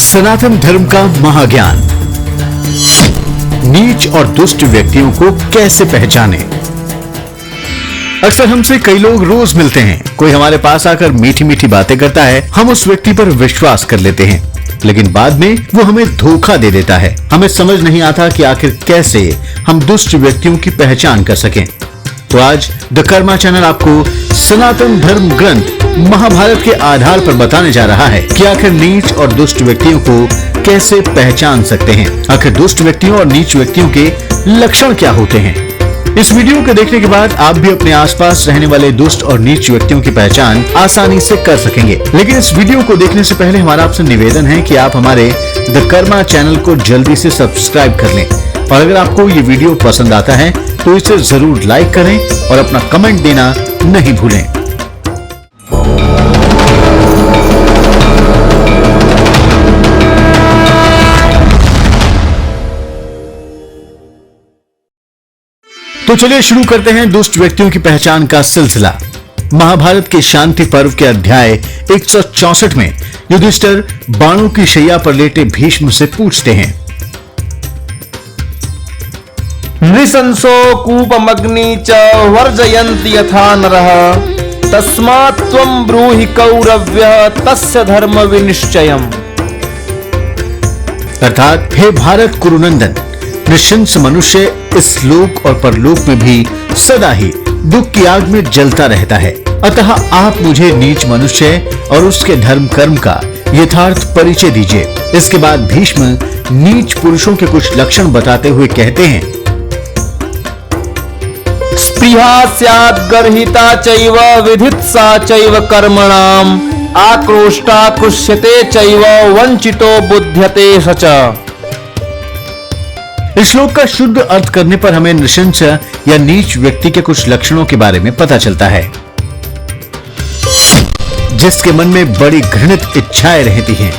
सनातन धर्म का महाज्ञान। नीच और दुष्ट व्यक्तियों को कैसे पहचाने। अक्सर हमसे कई लोग रोज मिलते हैं, कोई हमारे पास आकर मीठी मीठी बातें करता है, हम उस व्यक्ति पर विश्वास कर लेते हैं, लेकिन बाद में वो हमें धोखा दे देता है। हमें समझ नहीं आता कि आखिर कैसे हम दुष्ट व्यक्तियों की पहचान कर सकें। तो आज द कर्मा चैनल आपको सनातन धर्म ग्रंथ महाभारत के आधार पर बताने जा रहा है कि आखिर नीच और दुष्ट व्यक्तियों को कैसे पहचान सकते हैं। आखिर दुष्ट व्यक्तियों और नीच व्यक्तियों के लक्षण क्या होते हैं। इस वीडियो को देखने के बाद आप भी अपने आसपास रहने वाले दुष्ट और नीच व्यक्तियों की पहचान आसानी से कर सकेंगे। लेकिन इस वीडियो को देखने से पहले हमारा आपसे निवेदन है कि आप हमारे द कर्मा चैनल को जल्दी से सब्सक्राइब कर लें, और अगर आपको ये वीडियो पसंद आता है तो इसे जरूर लाइक करें और अपना कमेंट देना नहीं भूलें। तो चलिए शुरू करते हैं दुष्ट व्यक्तियों की पहचान का सिलसिला। महाभारत के शांति पर्व के अध्याय 164 में युधिष्ठिर बाणों की शैया पर लेटे भीष्म से पूछते हैं, नृशंसो कूपमग्नि च वर्जयन्ति यथा नरः तस्मात् त्वं ब्रूहि कौरव्यः तस्य धर्म विनिश्चयम्। अर्थात हे भारत कुरुनंदन, नृशंस मनुष्य इस लोक और परलोक में भी सदा ही दुख की आग में जलता रहता है। अतः आप मुझे नीच मनुष्य और उसके धर्म कर्म का यथार्थ परिचय दीजिए। इसके बाद भीष्म नीच पुरुषों के कुछ लक्षण बताते हुए कहते हैं, स्पृहा स्यात् गर्हिता चैव विधित्सा चैव कर्मणाम् आक्रोष्टा कृष्यते चैव वंचितो बुध्यते सच। इस श्लोक का शुद्ध अर्थ करने पर हमें नृशंस या नीच व्यक्ति के कुछ लक्षणों के बारे में पता चलता है। जिसके मन में बड़ी घृणित इच्छाएं रहती हैं।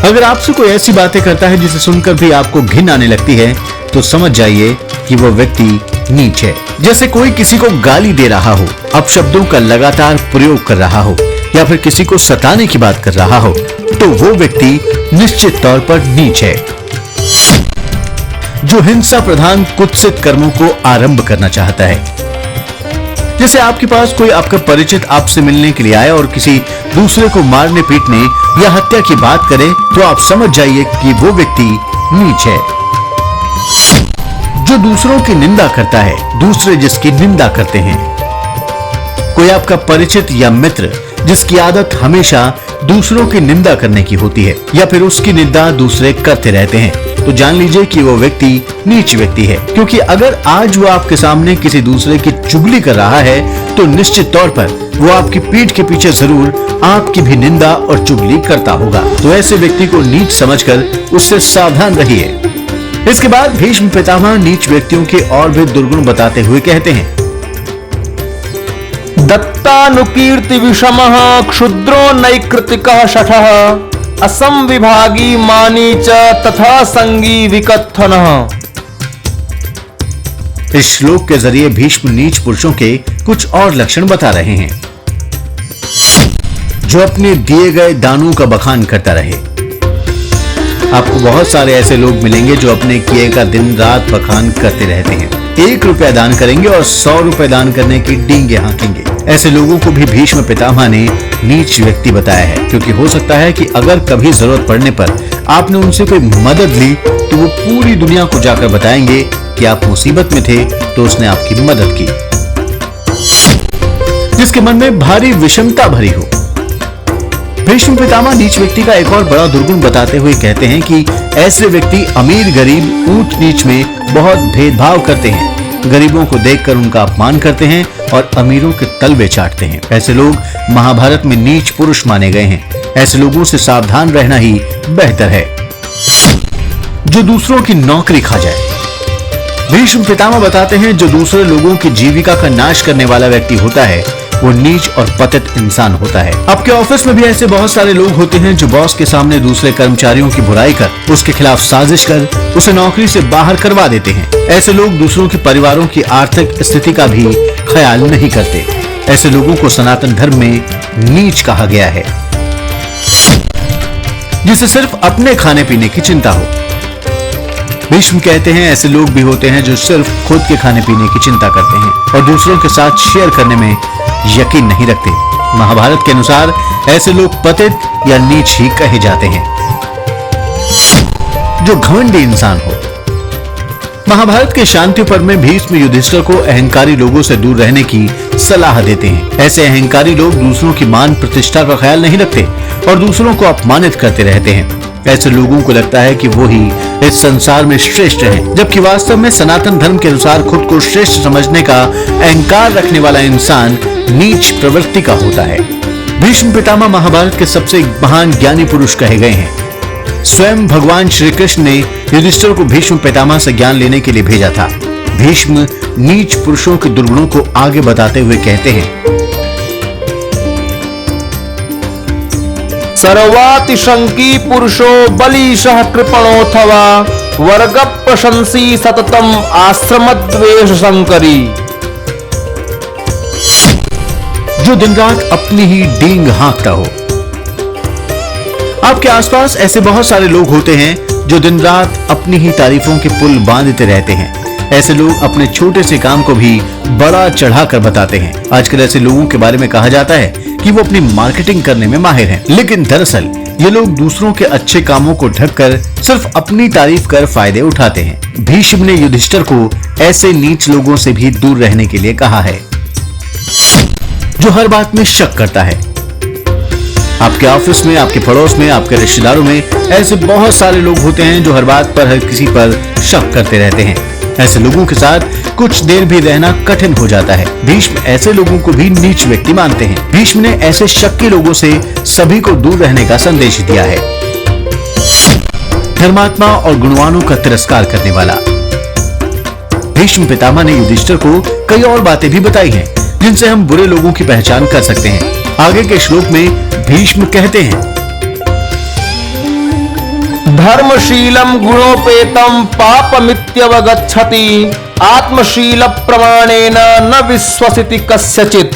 अगर आपसे कोई ऐसी बातें करता है जिसे सुनकर भी आपको घिन आने लगती है, तो समझ जाइए कि वो व्यक्ति नीच है। जैसे कोई किसी को गाली दे रहा हो, अपशब्दों का लगातार प्रयोग कर रहा हो, या फिर किसी को सताने की बात कर रहा हो, तो वो व्यक्ति निश्चित तौर पर नीच है। जो हिंसा प्रधान कुत्सित कर्मों को आरंभ करना चाहता है। जैसे आपके पास कोई आपका परिचित आपसे मिलने के लिए आए और किसी दूसरे को मारने पीटने या हत्या की बात करे, तो आप समझ जाइए कि वो व्यक्ति नीच है। जो दूसरों की निंदा करता है, दूसरे जिसकी निंदा करते हैं। कोई आपका परिचित या मित्र जिसकी आदत हमेशा दूसरों की निंदा करने की होती है, या फिर उसकी निंदा दूसरे करते रहते हैं, तो जान लीजिए कि वो व्यक्ति नीच व्यक्ति है। क्योंकि अगर आज वो आपके सामने किसी दूसरे की चुगली कर रहा है, तो निश्चित तौर पर वो आपकी पीठ के पीछे जरूर आपकी भी निंदा और चुगली करता होगा। तो ऐसे व्यक्ति को नीच समझकर उससे सावधान रहिए। इसके बाद भीष्म पितामह नीच व्यक्तियों के और भी दुर्गुण बताते हुए कहते हैं, दत्तानुकीर्ति विषमः क्षुद्रो नैकृतिकः शठः असंविभागी मानी च तथा संगी विकथनः। इस श्लोक के जरिए भीष्म नीच पुरुषों के कुछ और लक्षण बता रहे हैं। जो अपने दिए गए दानों का बखान करता रहे। आपको बहुत सारे ऐसे लोग मिलेंगे जो अपने किए का दिन रात बखान करते रहते हैं। 1 रुपया दान करेंगे और 100 रुपए दान करने की डींगे हाँकेंगे। ऐसे लोगों को भी भीष्म पितामह ने नीच व्यक्ति बताया है, क्योंकि हो सकता है कि अगर कभी जरूरत पड़ने पर आपने उनसे कोई मदद ली, तो वो पूरी दुनिया को जाकर बताएंगे कि आप मुसीबत में थे तो उसने आपकी मदद की। जिसके मन में भारी विषमता भरी हो। भीष्म पितामह नीच व्यक्ति का एक और बड़ा दुर्गुण बताते हुए कहते हैं कि ऐसे व्यक्ति अमीर गरीब ऊंच नीच में बहुत भेदभाव करते हैं। गरीबों को देखकर उनका अपमान करते हैं और अमीरों के तलवे चाटते हैं। ऐसे लोग महाभारत में नीच पुरुष माने गए हैं। ऐसे लोगों से सावधान रहना ही बेहतर है। जो दूसरों की नौकरी खा जाए। भीष्म पितामह बताते हैं, जो दूसरे लोगों की जीविका का नाश करने वाला व्यक्ति होता है, वो नीच और पतित इंसान होता है। आपके ऑफिस में भी ऐसे बहुत सारे लोग होते हैं जो बॉस के सामने दूसरे कर्मचारियों की बुराई कर, उसके खिलाफ साजिश कर, उसे नौकरी से बाहर करवा देते हैं। ऐसे लोग दूसरों के परिवारों की आर्थिक स्थिति का भी ख्याल नहीं करते। ऐसे लोगों को सनातन धर्म में नीच कहा गया है। जिसे सिर्फ अपने खाने पीने की चिंता हो। भीष्म कहते हैं ऐसे लोग भी होते हैं जो सिर्फ खुद के खाने पीने की चिंता करते हैं और दूसरों के साथ शेयर करने में यकीन नहीं रखते। महाभारत के अनुसार ऐसे लोग पतित या नीच ही कहे जाते हैं। जो घमंडी इंसान हो। महाभारत के शांति पर्व में भीष्म युधिष्ठिर को अहंकारी लोगों से दूर रहने की सलाह देते हैं। ऐसे अहंकारी लोग दूसरों की मान प्रतिष्ठा का ख्याल नहीं रखते और दूसरों को अपमानित करते रहते हैं। ऐसे लोगों को लगता है कि वो ही इस संसार में श्रेष्ठ हैं, जबकि वास्तव में सनातन धर्म के अनुसार खुद को श्रेष्ठ समझने का अहंकार रखने वाला इंसान नीच प्रवृत्ति का होता है। भीष्म पितामह महाभारत के सबसे महान ज्ञानी पुरुष कहे गए हैं। स्वयं भगवान श्री कृष्ण ने युधिष्ठिर को भीष्म पितामह से ज्ञान लेने के लिए भेजा था। भीष्म नीच पुरुषों के दुर्गुणों को आगे बताते हुए कहते हैं, सर्वातिशंकी पुरुषो बलिशः कृपणोऽथवा वर्ग प्रशंसी सततम आश्रमद्वेष संकरी। जो दिन रात अपनी ही डींग हाँकता हो। आपके आसपास ऐसे बहुत सारे लोग होते हैं जो दिन रात अपनी ही तारीफों के पुल बांधते रहते हैं। ऐसे लोग अपने छोटे से काम को भी बड़ा चढ़ाकर बताते हैं। आजकल ऐसे लोगों के बारे में कहा जाता है कि वो अपनी मार्केटिंग करने में माहिर हैं, लेकिन दरअसल ये लोग दूसरों के अच्छे कामों को ढककर सिर्फ अपनी तारीफ कर फायदे उठाते हैं। भीष्म ने युधिष्ठिर को ऐसे नीच लोगों से भी दूर रहने के लिए कहा है। जो हर बात में शक करता है। आपके ऑफिस में, आपके पड़ोस में, आपके रिश्तेदारों में ऐसे बहुत सारे लोग होते हैं जो हर बात पर, हर किसी पर शक करते रहते हैं। ऐसे लोगों के साथ कुछ देर भी रहना कठिन हो जाता है। भीष्म ऐसे लोगों को भी नीच व्यक्ति मानते हैं। भीष्म ने ऐसे शक्की लोगों से सभी को दूर रहने का संदेश दिया है। धर्मात्मा और गुणवानों का तिरस्कार करने वाला। भीष्म पितामह ने युधिष्ठिर को कई और बातें भी बताई हैं जिनसे हम बुरे लोगों की पहचान कर सकते हैं। आगे के श्लोक में भीष्म कहते हैं, धर्मशीलम गुणोपेतम पापमित्यवगच्छति आत्मशील प्रमाणेन न विश्वसिति कस्यचित्।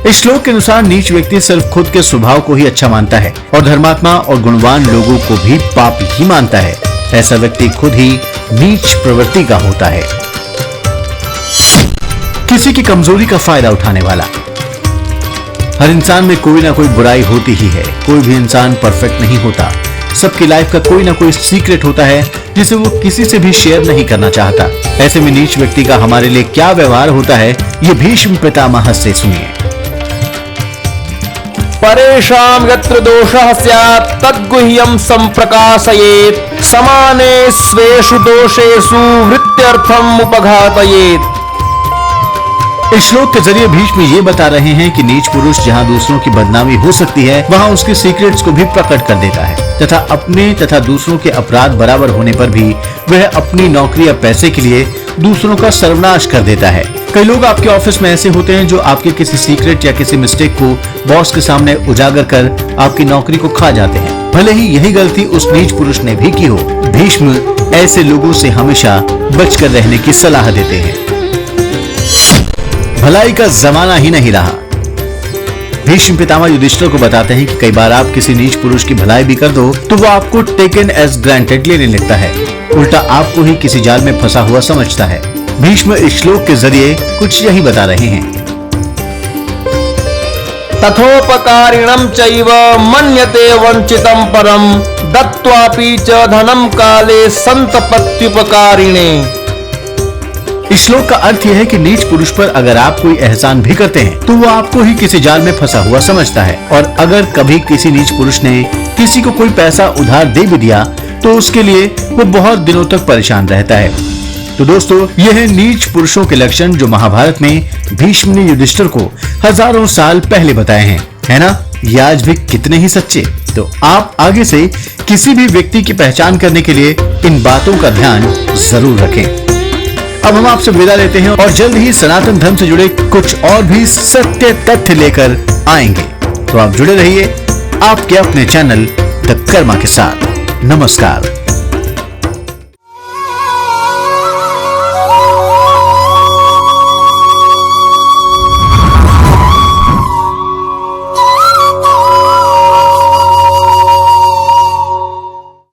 इस श्लोक के अनुसार नीच व्यक्ति सिर्फ खुद के स्वभाव को ही अच्छा मानता है और धर्मात्मा और गुणवान लोगों को भी पाप ही मानता है। ऐसा व्यक्ति खुद ही नीच प्रवृत्ति का होता है। किसी की कमजोरी का फायदा उठाने वाला। हर इंसान में कोई ना कोई बुराई होती ही है। कोई भी इंसान परफेक्ट नहीं होता। सबकी लाइफ का कोई ना कोई सीक्रेट होता है जिसे वो किसी से भी शेयर नहीं करना चाहता। ऐसे में नीच व्यक्ति का हमारे लिए क्या व्यवहार होता है, ये भीष्म पितामह से सुनिए। परेषां यत्र दोषः स्यात् तद्गुह्यं संप्रकाशयेत् समाने स्वेषु दोषेषु वृत्त्यर्थम् उपघातयेत्। इस श्लोक के जरिए भीष्म ये बता रहे हैं कि नीच पुरुष जहाँ दूसरों की बदनामी हो सकती है वहाँ उसके सीक्रेट्स को भी प्रकट कर देता है तथा अपने तथा दूसरों के अपराध बराबर होने पर भी वह अपनी नौकरी या पैसे के लिए दूसरों का सर्वनाश कर देता है। कई लोग आपके ऑफिस में ऐसे होते हैं जो आपके किसी सीक्रेट या किसी मिस्टेक को बॉस के सामने उजागर कर आपकी नौकरी को खा जाते हैं, भले ही यही गलती उस नीच पुरुष ने भी की हो। भीष्म ऐसे लोगों से हमेशा बचकर रहने की सलाह देते हैं। भलाई का जमाना ही नहीं रहा। भीष्म पितामह युधिष्ठिर को बताते हैं कि कई बार आप किसी नीच पुरुष की भलाई भी कर दो तो वो आपको टेकन एज ग्रांटेड लेने लगता है, उल्टा आपको ही किसी जाल में फंसा हुआ समझता है। भीष्म इस श्लोक के जरिए कुछ यही बता रहे हैं। तथोपकारिणं चैव मन्यते वंचितं परं दत्त्वापि च धनं काले संतपत्युपकारिणे। इस श्लोक का अर्थ यह है कि नीच पुरुष पर अगर आप कोई एहसान भी करते हैं तो वो आपको ही किसी जाल में फंसा हुआ समझता है, और अगर कभी किसी नीच पुरुष ने किसी को कोई पैसा उधार दे भी दिया तो उसके लिए वो बहुत दिनों तक परेशान रहता है। तो दोस्तों, यह है नीच पुरुषों के लक्षण जो महाभारत में भीष्म ने युधिष्ठिर को हजारों साल पहले बताए हैं, है ना? ये आज भी कितने ही सच्चे। तो आप आगे से किसी भी व्यक्ति की पहचान करने के लिए इन बातों का ध्यान जरूर रखें। अब हम आपसे विदा लेते हैं और जल्द ही सनातन धर्म से जुड़े कुछ और भी सत्य तथ्य लेकर आएंगे। तो आप जुड़े रहिए आपके अपने चैनल द कर्मा के साथ। नमस्कार।